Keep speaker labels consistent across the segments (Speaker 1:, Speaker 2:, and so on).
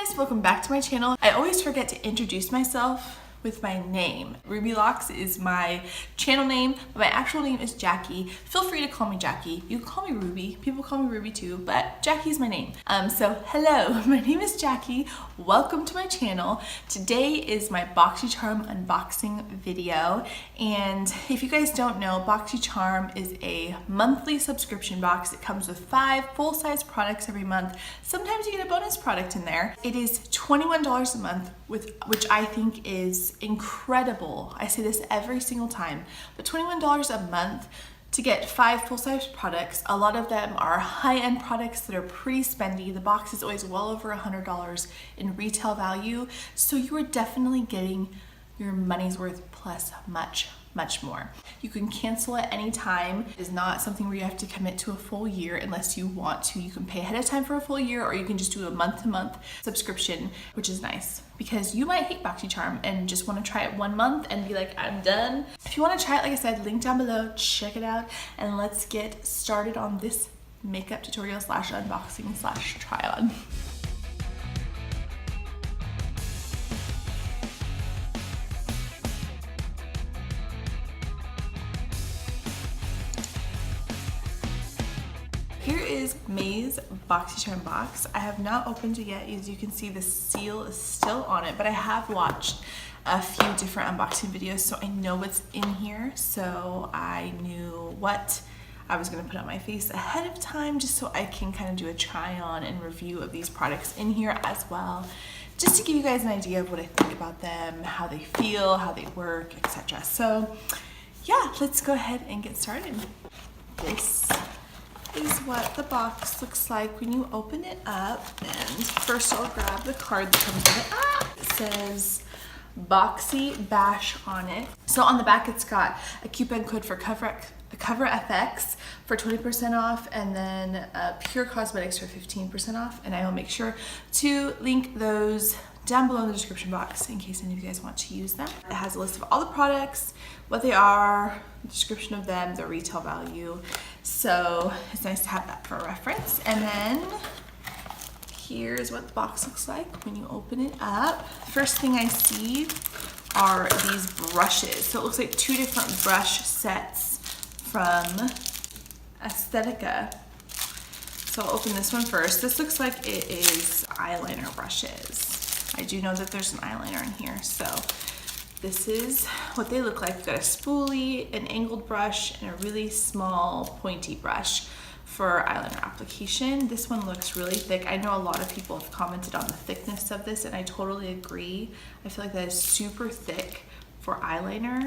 Speaker 1: guys, welcome back to my channel. I always forget to introduce myself with my name. Ruby Locks is my channel name, but my actual name is Jackie. Feel free to call me Jackie. You can call me Ruby. People call me Ruby too, but Jackie's my name. So hello, my name is Jackie. Welcome to my channel. Today is my Boxycharm unboxing video. And if you guys don't know, Boxycharm is a monthly subscription box. It comes with 5 full-size products every month. Sometimes you get a bonus product in there. It is $21 a month, which I think is incredible. I say this every single time, but $21 a month to get 5 full-size products. A lot of them are high-end products that are pretty spendy. The box is always well over $100 in retail value, so you are definitely getting your money's worth plus much more. You can cancel at any time. It is not something where you have to commit to a full year unless you want to. You can pay ahead of time for a full year, or you can just do a month-to-month subscription, which is nice because you might hate Boxycharm and just want to try it 1 month and be like, I'm done. If you want to try it, like I said, link down below, check it out, and let's get started on this makeup tutorial slash unboxing slash try on. Here is May's Boxycharm box. I have not opened it yet. As you can see, the seal is still on it, but I have watched a few different unboxing videos, so I know what's in here. So I knew what I was gonna put on my face ahead of time, just so I can kind of do a try on and review of these products in here as well, just to give you guys an idea of what I think about them, how they feel, how they work, etc. So yeah, let's go ahead and get started. This is what the box looks like when you open it up. And first I'll grab the card that comes with it. It says Boxy Bash on it. So on the back it's got a coupon code for Cover FX for 20% off, and then PUR Cosmetics for 15% off. And I will make sure to link those down below in the description box in case any of you guys want to use them. It has a list of all the products, what they are, description of them, their retail value. So it's nice to have that for reference. And then here's what the box looks like when you open it up. First thing I see are these brushes. So it looks like 2 different brush sets from Aesthetica. So I'll open this one first. This looks like it is eyeliner brushes. I do know that there's an eyeliner in here, so this is what they look like. We've got a spoolie, an angled brush, and a really small pointy brush for eyeliner application. This one looks really thick. I know a lot of people have commented on the thickness of this, and I totally agree. I feel like that is super thick for eyeliner.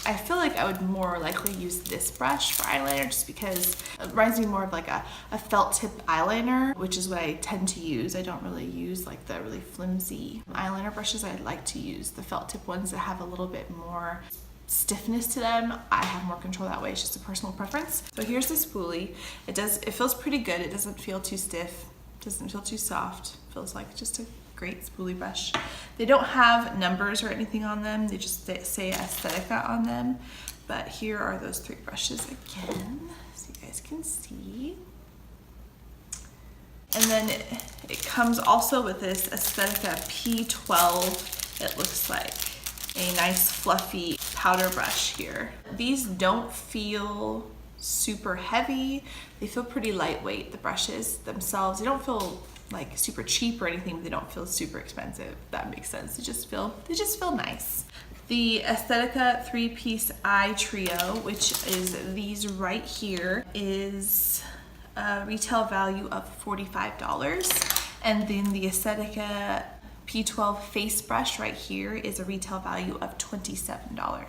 Speaker 1: I feel like I would more likely use this brush for eyeliner just because it reminds me more of like a felt tip eyeliner, which is what I tend to use. I don't really use like the really flimsy eyeliner brushes. I like to use the felt tip ones that have a little bit more stiffness to them. I have more control that way. It's just a personal preference. So here's the spoolie. It feels pretty good. It doesn't feel too stiff, doesn't feel too soft. It feels like just a great spoolie brush. They don't have numbers or anything on them. They just say Aesthetica on them. But here are those 3 brushes again, so you guys can see. And then it comes also with this Aesthetica P12. It looks like a nice fluffy powder brush here. These don't feel super heavy. They feel pretty lightweight, the brushes themselves. They don't feel like super cheap or anything, but they don't feel super expensive, if that makes sense. They just feel nice. The Aesthetica 3-piece eye trio, which is these right here, is a retail value of $45. And then the Aesthetica P12 face brush right here is a retail value of $27.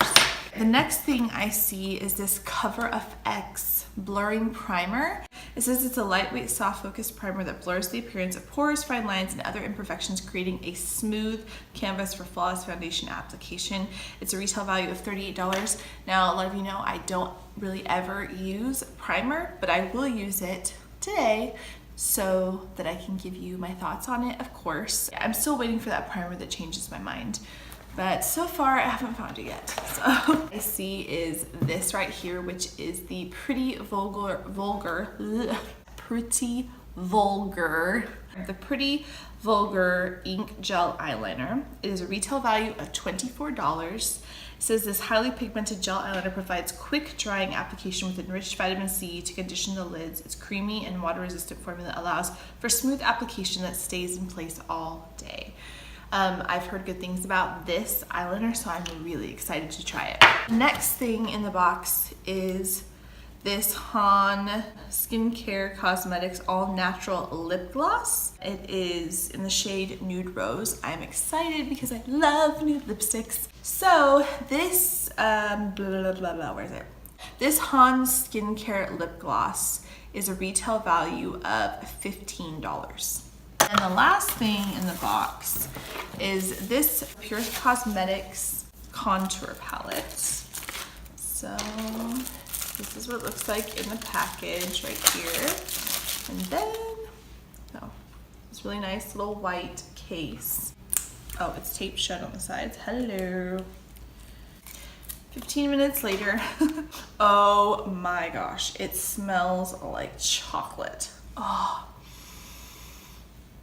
Speaker 1: The next thing I see is this Cover FX blurring primer. It says it's a lightweight, soft focus primer that blurs the appearance of pores, fine lines, and other imperfections, creating a smooth canvas for flawless foundation application. It's a retail value of $38. Now, a lot of you know I don't really ever use primer, but I will use it today so that I can give you my thoughts on it, of course. I'm still waiting for that primer that changes my mind, but so far I haven't found it yet. So I see is this right here, which is the Pretty Vulgar, the Pretty Vulgar Ink Gel Eyeliner. It is a retail value of $24. It says this highly pigmented gel eyeliner provides quick drying application with enriched vitamin C to condition the lids. Its creamy and water resistant formula allows for smooth application that stays in place all day. I've heard good things about this eyeliner, so I'm really excited to try it. Next thing in the box is this Han Skincare Cosmetics All Natural Lip Gloss. It is in the shade Nude Rose. I'm excited because I love nude lipsticks. So this, where is it? This Han Skincare Lip Gloss is a retail value of $15. And the last thing in the box is this PUR Cosmetics Contour Palette. So this is what it looks like in the package right here. And then, oh, this really nice little white case. Oh, it's taped shut on the sides. Hello. 15 minutes later. Oh my gosh, it smells like chocolate. Oh,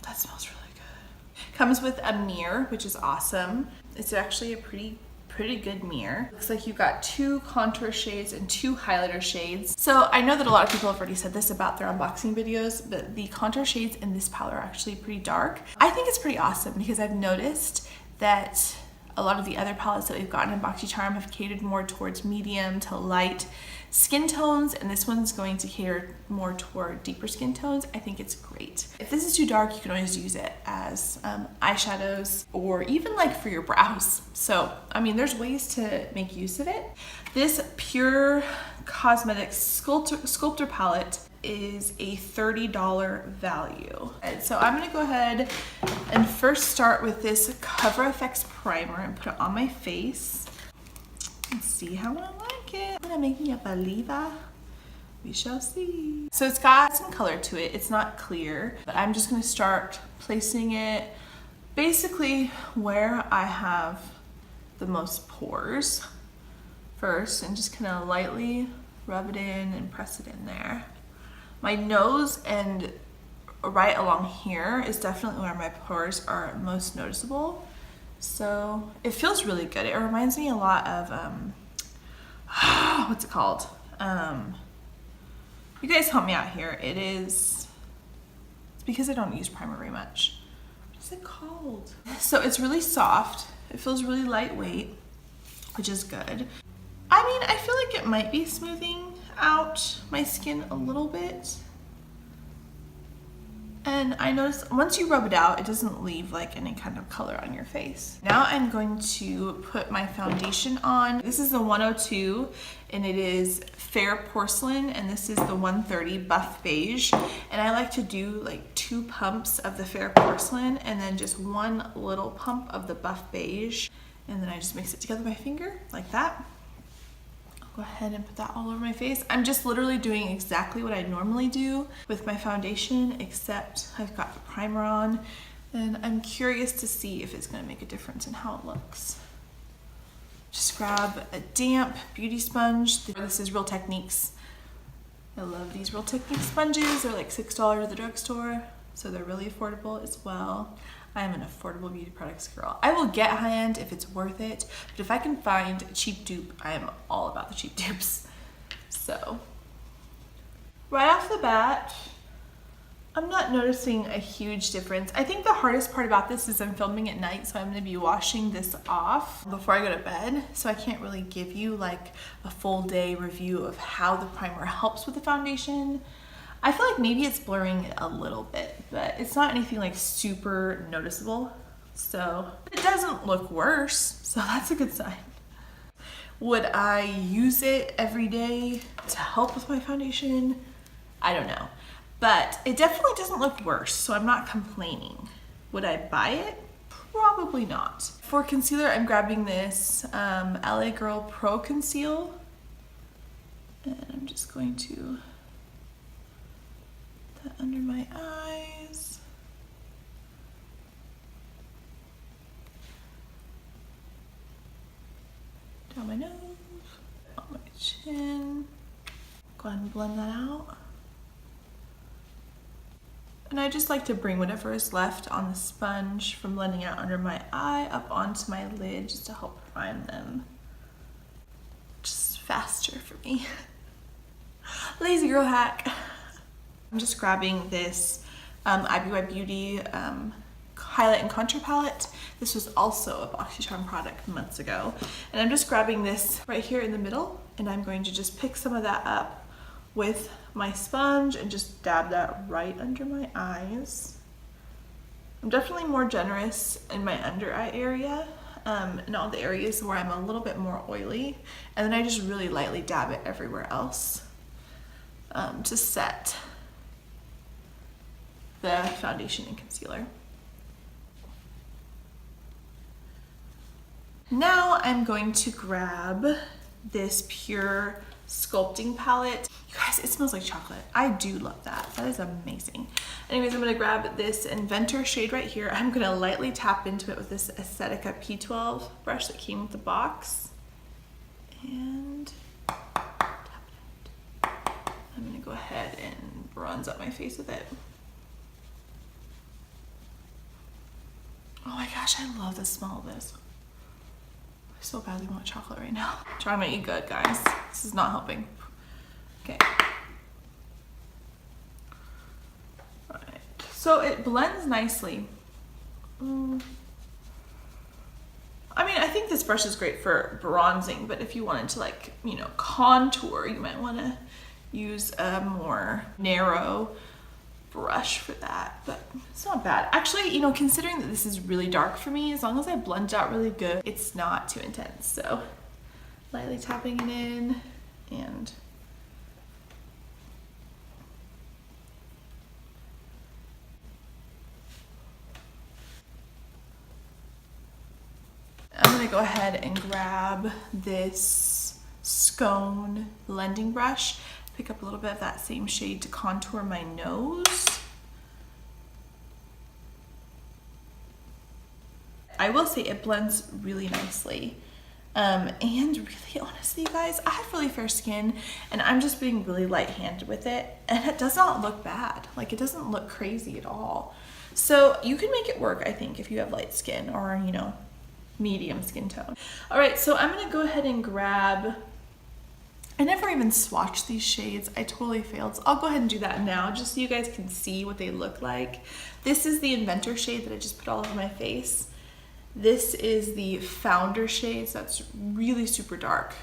Speaker 1: that smells really good. Comes with a mirror, which is awesome. It's actually a pretty good mirror. Looks like you've got 2 contour shades and 2 highlighter shades. So I know that a lot of people have already said this about their unboxing videos, but the contour shades in this palette are actually pretty dark. I think it's pretty awesome because I've noticed that a lot of the other palettes that we've gotten in Boxycharm have catered more towards medium to light skin tones, and this one's going to cater more toward deeper skin tones. I think it's great. If this is too dark, you can always use it as eyeshadows or even like for your brows. So, I mean, there's ways to make use of it. This PUR Cosmetics Sculptor Palette is a $30 value. And so I'm gonna go ahead and first start with this Cover FX primer and put it on my face and see how I like it. I'm gonna make me a believer. We shall see. So it's got some color to it. It's not clear, but I'm just gonna start placing it basically where I have the most pores first, and just kind of lightly rub it in and press it in there. My nose and right along here is definitely where my pores are most noticeable. So it feels really good. It reminds me a lot of, what's it called? You guys help me out here. It's because I don't use primer very much. What is it called? So it's really soft. It feels really lightweight, which is good. I mean, I feel like it might be smoothing out my skin a little bit. And I noticed once you rub it out, it doesn't leave like any kind of color on your face. Now I'm going to put my foundation on. This is the 102 and it is Fair Porcelain, and this is the 130 Buff Beige. And I like to do like 2 pumps of the Fair Porcelain and then just 1 little pump of the Buff Beige. And then I just mix it together with my finger like that. Go ahead and put that all over my face. I'm just literally doing exactly what I normally do with my foundation, except I've got the primer on, and I'm curious to see if it's gonna make a difference in how it looks. Just grab a damp beauty sponge. This is Real Techniques. I love these Real Techniques sponges. They're like $6 at the drugstore, so they're really affordable as well. I'm an affordable beauty products girl. I will get high-end if it's worth it, but if I can find a cheap dupe, I am all about the cheap dupes. So, right off the bat, I'm not noticing a huge difference. I think the hardest part about this is I'm filming at night, so I'm gonna be washing this off before I go to bed, so I can't really give you like a full day review of how the primer helps with the foundation. I feel like maybe it's blurring it a little bit, but it's not anything like super noticeable. So it doesn't look worse, so that's a good sign. Would I use it every day to help with my foundation? I don't know, but it definitely doesn't look worse, so I'm not complaining. Would I buy it? Probably not. For concealer, I'm grabbing this LA Girl Pro Conceal, and I'm just going to under my eyes. Down my nose, on my chin. Go ahead and blend that out. And I just like to bring whatever is left on the sponge from blending out under my eye up onto my lid just to help prime them. Just faster for me. Lazy girl hack. I'm just grabbing this IBY Beauty highlight and contour palette. This was also a Boxycharm product months ago. And I'm just grabbing this right here in the middle, and I'm going to just pick some of that up with my sponge and just dab that right under my eyes. I'm definitely more generous in my under eye area, and all the areas where I'm a little bit more oily. And then I just really lightly dab it everywhere else to set the foundation and concealer. Now I'm going to grab this PUR Sculpting Palette. You guys, it smells like chocolate. I do love that. That is amazing. Anyways, I'm gonna grab this Inventor shade right here. I'm gonna lightly tap into it with this Aesthetica P12 brush that came with the box. And tap it. I'm gonna go ahead and bronze up my face with it. Oh my gosh, I love the smell of this. I so badly want chocolate right now. Trying to eat good, guys. This is not helping. Okay. Alright. So it blends nicely. I mean, I think this brush is great for bronzing, but if you wanted to, like, you know, contour, you might want to use a more narrow brush for that, but it's not bad. Actually, you know, considering that this is really dark for me, as long as I blend out really good, it's not too intense. So lightly tapping it in, and I'm gonna go ahead and grab this Scone blending brush, pick up a little bit of that same shade to contour my nose. I will say it blends really nicely. And really, honestly, you guys, I have really fair skin, and I'm just being really light-handed with it, and it does not look bad. Like, it doesn't look crazy at all. So you can make it work, I think, if you have light skin or, you know, medium skin tone. All right, so I'm gonna go ahead and grab, I never even swatched these shades. I totally failed. So I'll go ahead and do that now just so you guys can see what they look like. This is the Inventor shade that I just put all over my face. This is the Founder shade, so that's really super dark,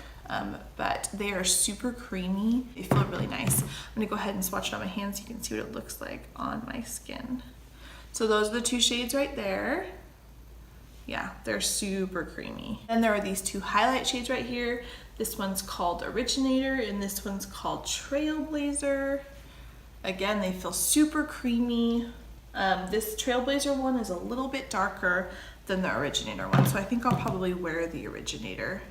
Speaker 1: but they are super creamy. They feel really nice. I'm gonna go ahead and swatch it on my hands so you can see what it looks like on my skin. So those are the two shades right there. Yeah, they're super creamy. Then there are these two highlight shades right here. This one's called Originator, and this one's called Trailblazer. Again, they feel super creamy. This Trailblazer one is a little bit darker than the Originator one, so I think I'll probably wear the Originator.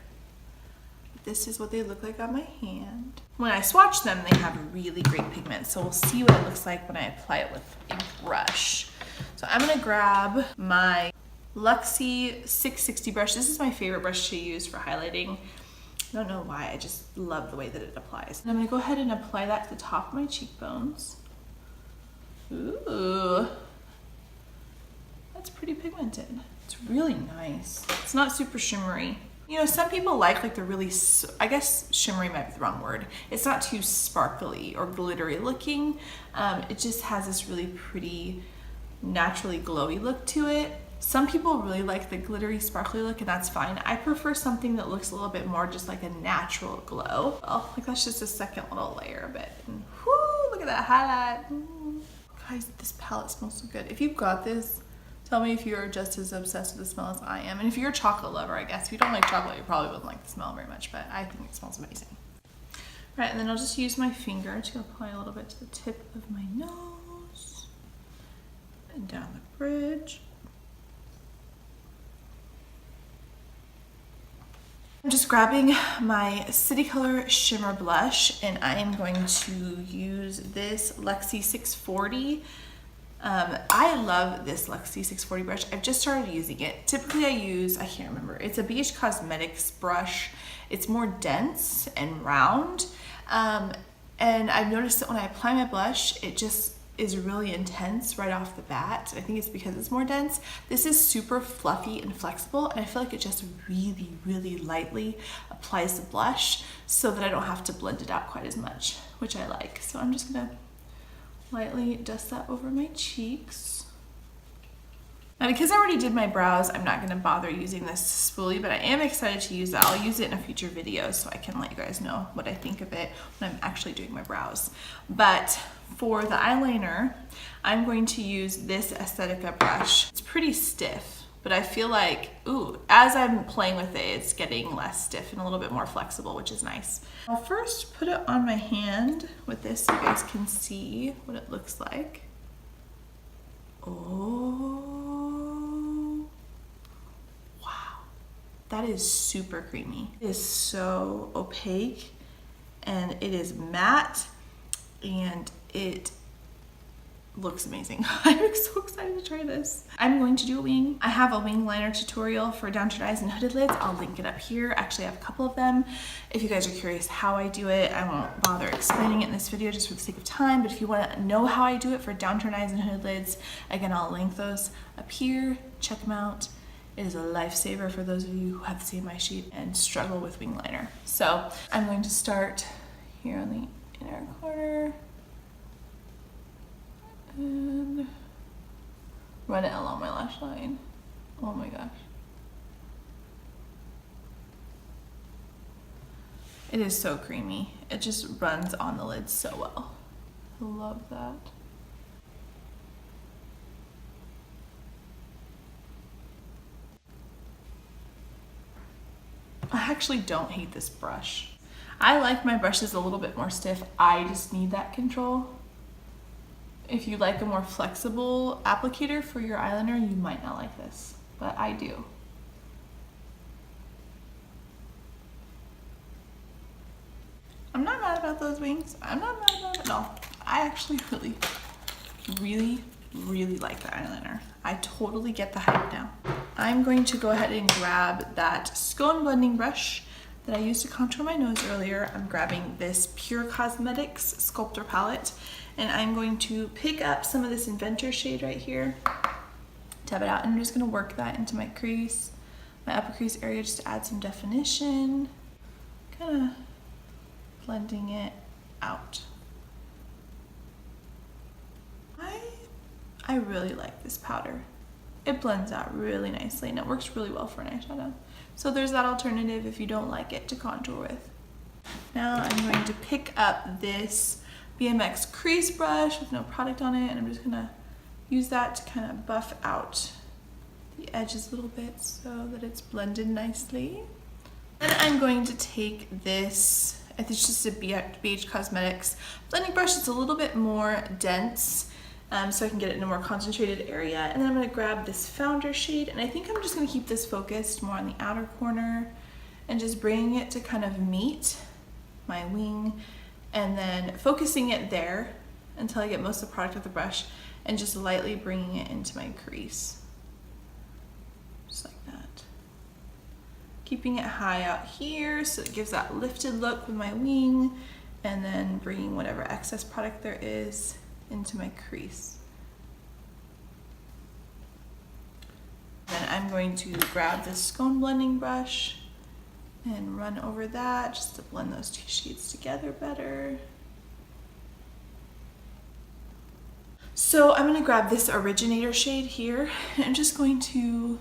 Speaker 1: This is what they look like on my hand. When I swatch them, they have really great pigment, so we'll see what it looks like when I apply it with a brush. So I'm gonna grab my Luxie 660 brush. This is my favorite brush to use for highlighting. I don't know why, I just love the way that it applies. And I'm gonna go ahead and apply that to the top of my cheekbones. Ooh, that's pretty pigmented. It's really nice. It's not super shimmery. You know, some people like the really, I guess shimmery might be the wrong word. It's not too sparkly or glittery looking. It just has this really pretty, naturally glowy look to it. Some people really like the glittery, sparkly look, and that's fine. I prefer something that looks a little bit more just like a natural glow. Oh, like that's just a second little layer of it. And whoo, look at that highlight. Guys, this palette smells so good. If you've got this, tell me if you're just as obsessed with the smell as I am. And if you're a chocolate lover, I guess. If you don't like chocolate, you probably wouldn't like the smell very much, but I think it smells amazing. Right, and then I'll just use my finger to apply a little bit to the tip of my nose and down the bridge. I'm just grabbing my City Color Shimmer Blush, and I am going to use this Luxie 640. I love this Luxie 640 brush. I've just started using it. Typically I use, I can't remember, it's a BH Cosmetics brush. It's more dense and round. And I've noticed that when I apply my blush, it just is really intense right off the bat. I think it's because it's more dense. This is super fluffy and flexible, and I feel like it just really, really lightly applies the blush so that I don't have to blend it out quite as much, which I like. So I'm just gonna lightly dust that over my cheeks. Now, because I already did my brows, I'm not gonna bother using this spoolie, but I am excited to use it. I'll use it in a future video so I can let you guys know what I think of it when I'm actually doing my brows. But for the eyeliner, I'm going to use this Aesthetica brush. It's pretty stiff, but I feel like, ooh, as I'm playing with it, it's getting less stiff and a little bit more flexible, which is nice. I'll first put it on my hand with this so you guys can see what it looks like. Oh, wow. That is super creamy. It is so opaque and it is matte and it looks amazing. I'm so excited to try this. I'm going to do a wing. I have a wing liner tutorial for downturned eyes and hooded lids. I'll link it up here. Actually, I have a couple of them. If you guys are curious how I do it, I won't bother explaining it in this video just for the sake of time, but if you want to know how I do it for downturned eyes and hooded lids, again, I'll link those up here. Check them out. It is a lifesaver for those of you who have the same eye sheet and struggle with wing liner. So I'm going to start here on the inner corner and run it along my lash line. Oh my gosh. It is so creamy. It just runs on the lid so well. I love that. I actually don't hate this brush. I like my brushes a little bit more stiff. I just need that control. If you like a more flexible applicator for your eyeliner, you might not like this, but I do. I'm not mad about those wings. I'm not mad about it at all. I actually really like the eyeliner. I totally get the hype now. I'm going to go ahead and grab that Scone blending brush that I used to contour my nose earlier. I'm grabbing this PUR Cosmetics Sculptor Palette, and I'm going to pick up some of this Inventor shade right here, tap it out, and I'm just gonna work that into my crease, my upper crease area, just to add some definition, kind of blending it out. I really like this powder. It blends out really nicely and it works really well for an eyeshadow. So there's that alternative if you don't like it to contour with. Now I'm going to pick up this BMX crease brush with no product on it, and I'm just gonna use that to kind of buff out the edges a little bit so that it's blended nicely. Then I'm going to take this, I think it's just a BH Cosmetics blending brush. It's a little bit more dense, so I can get it in a more concentrated area. And then I'm gonna grab this Founder shade, and I think I'm just gonna keep this focused more on the outer corner and just bringing it to kind of meet my wing, and then focusing it there until I get most of the product of the brush and just lightly bringing it into my crease. Just like that. Keeping it high out here so it gives that lifted look with my wing, and then bringing whatever excess product there is into my crease. Then I'm going to grab this Scone blending brush and run over that just to blend those two shades together better. So I'm gonna grab this Originator shade here, and I'm just going to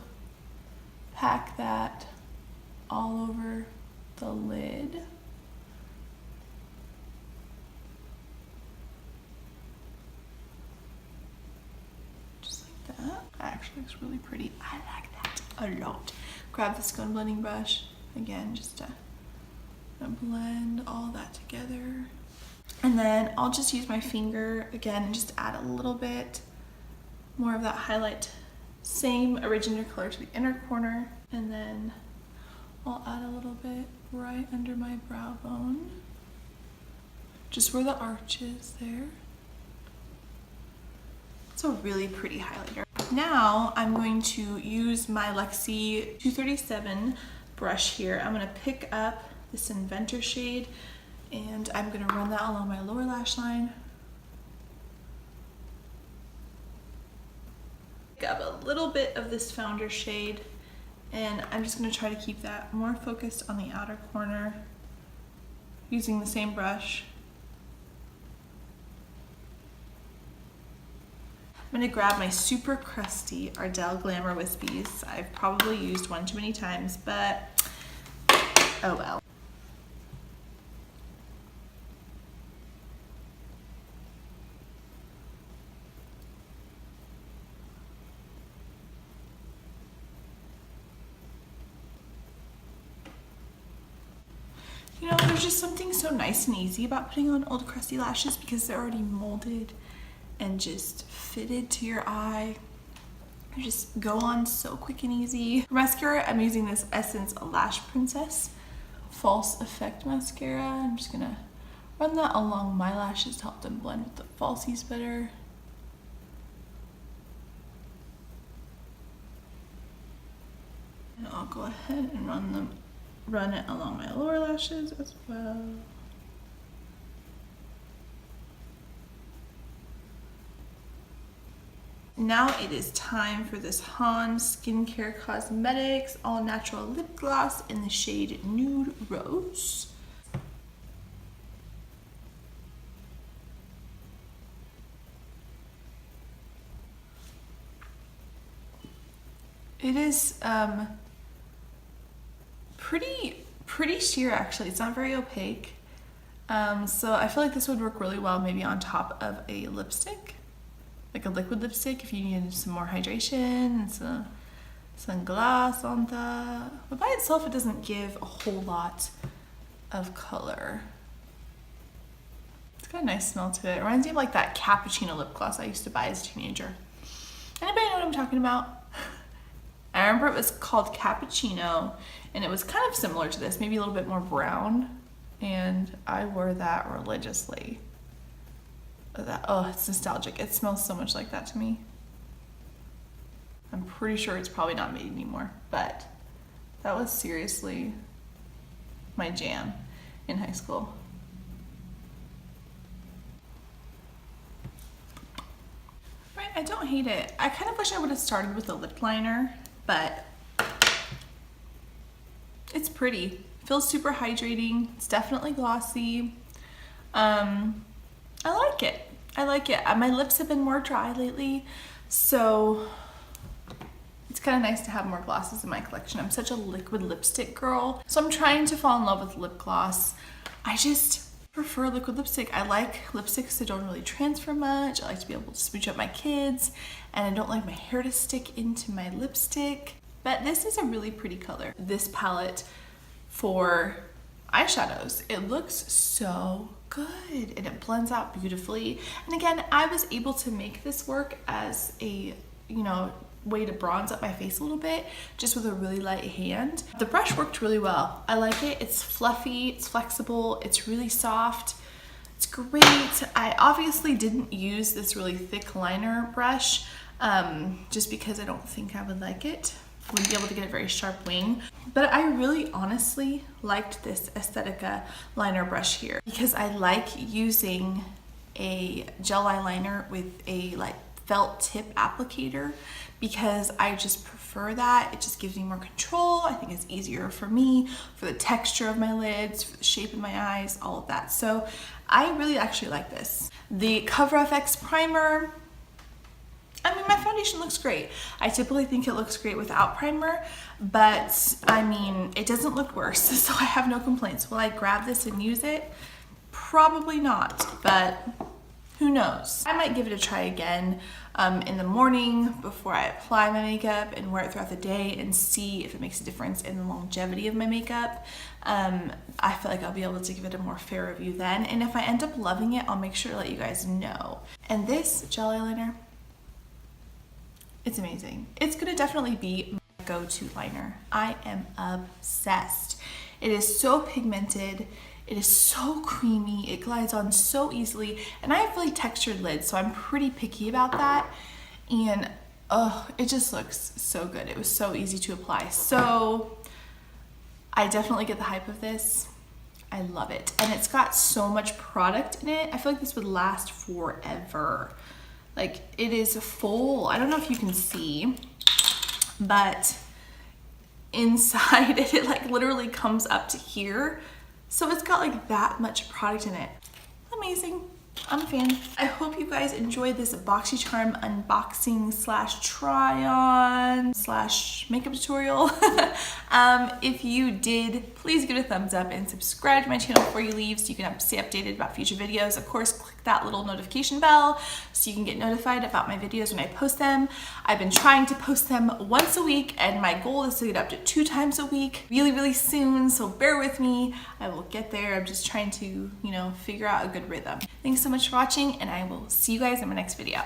Speaker 1: pack that all over the lid. Just like that. That actually looks really pretty. I like that a lot. Grab the Scone blending brush. Again, just to blend all that together. And then I'll just use my finger again and just add a little bit more of that highlight. Same Originator color to the inner corner. And then I'll add a little bit right under my brow bone, just where the arch is there. It's a really pretty highlighter. Now I'm going to use my Luxie 237 brush here. I'm gonna pick up this Inventor shade, and I'm gonna run that along my lower lash line. Grab a little bit of this Founder shade, and I'm just going to try to keep that more focused on the outer corner using the same brush. I'm going to grab my super crusty Ardell Glamour Wispies. I've probably used one too many times, but oh well. You know, there's just something so nice and easy about putting on old crusty lashes because they're already molded and just fitted to your eye. They just go on so quick and easy. For mascara, I'm using this Essence Lash Princess False Effect Mascara. I'm just gonna run that along my lashes to help them blend with the falsies better. And I'll go ahead and run it along my lower lashes as well. Now it is time for this Han Skincare Cosmetics All Natural Lip Gloss in the shade Nude Rose. It is pretty sheer actually. It's not very opaque. So I feel like this would work really well maybe on top of a lipstick, like a liquid lipstick if you needed some more hydration and some gloss on that. But by itself it doesn't give a whole lot of color. It's got a nice smell to it. It reminds me of like that cappuccino lip gloss I used to buy as a teenager. Anybody know what I'm talking about? I remember it was called Cappuccino, and it was kind of similar to this, maybe a little bit more brown, and I wore that religiously. Oh, it's nostalgic. It smells so much like that to me. I'm pretty sure it's probably not made anymore, but that was seriously my jam in high school. Right, I don't hate it. I kind of wish I would have started with a lip liner, but it's pretty. Feels super hydrating. It's definitely glossy. I like it. I like it. My lips have been more dry lately, so it's kind of nice to have more glosses in my collection. I'm such a liquid lipstick girl, so I'm trying to fall in love with lip gloss. I just prefer liquid lipstick. I like lipsticks that don't really transfer much. I like to be able to smooch up my kids, and I don't like my hair to stick into my lipstick. But this is a really pretty color. This palette for eyeshadows, it looks so good and it blends out beautifully. And again, I was able to make this work as a, way to bronze up my face a little bit, just with a really light hand. The brush worked really well. I like it. It's fluffy, it's flexible, it's really soft. It's great. I obviously didn't use this really thick liner brush just because I don't think I would like it. I wouldn't be able to get a very sharp wing. But I really honestly liked this Aesthetica liner brush here because I like using a gel eyeliner with a felt tip applicator because I just prefer that. It just gives me more control. I think it's easier for me, for the texture of my lids, for the shape of my eyes, all of that. So I really actually like this. The Cover FX primer, I mean, my foundation looks great. I typically think it looks great without primer, but I mean, it doesn't look worse, so I have no complaints. Will I grab this and use it? Probably not, but who knows? I might give it a try again in the morning before I apply my makeup and wear it throughout the day and see if it makes a difference in the longevity of my makeup. I feel like I'll be able to give it a more fair review then, and if I end up loving it, I'll make sure to let you guys know. And this gel eyeliner, it's amazing. It's gonna definitely be my go-to liner. I am obsessed. It is so pigmented. It is so creamy. It glides on so easily. And I have really textured lids, so I'm pretty picky about that. And oh, it just looks so good. It was so easy to apply. So I definitely get the hype of this. I love it. And it's got so much product in it. I feel like this would last forever. Like, it is full. I don't know if you can see, but inside it like literally comes up to here. So it's got like that much product in it. Amazing. I'm a fan. I hope you guys enjoyed this Boxycharm unboxing slash try on slash makeup tutorial. If you did, please give it a thumbs up and subscribe to my channel before you leave so you can stay updated about future videos. Of course, click that little notification bell so you can get notified about my videos when I post them. I've been trying to post them once a week and my goal is to get up to 2 times a week really soon, so bear with me. I will get there. I'm just trying to, you know, figure out a good rhythm. Thanks so much for watching, and I will see you guys in my next video.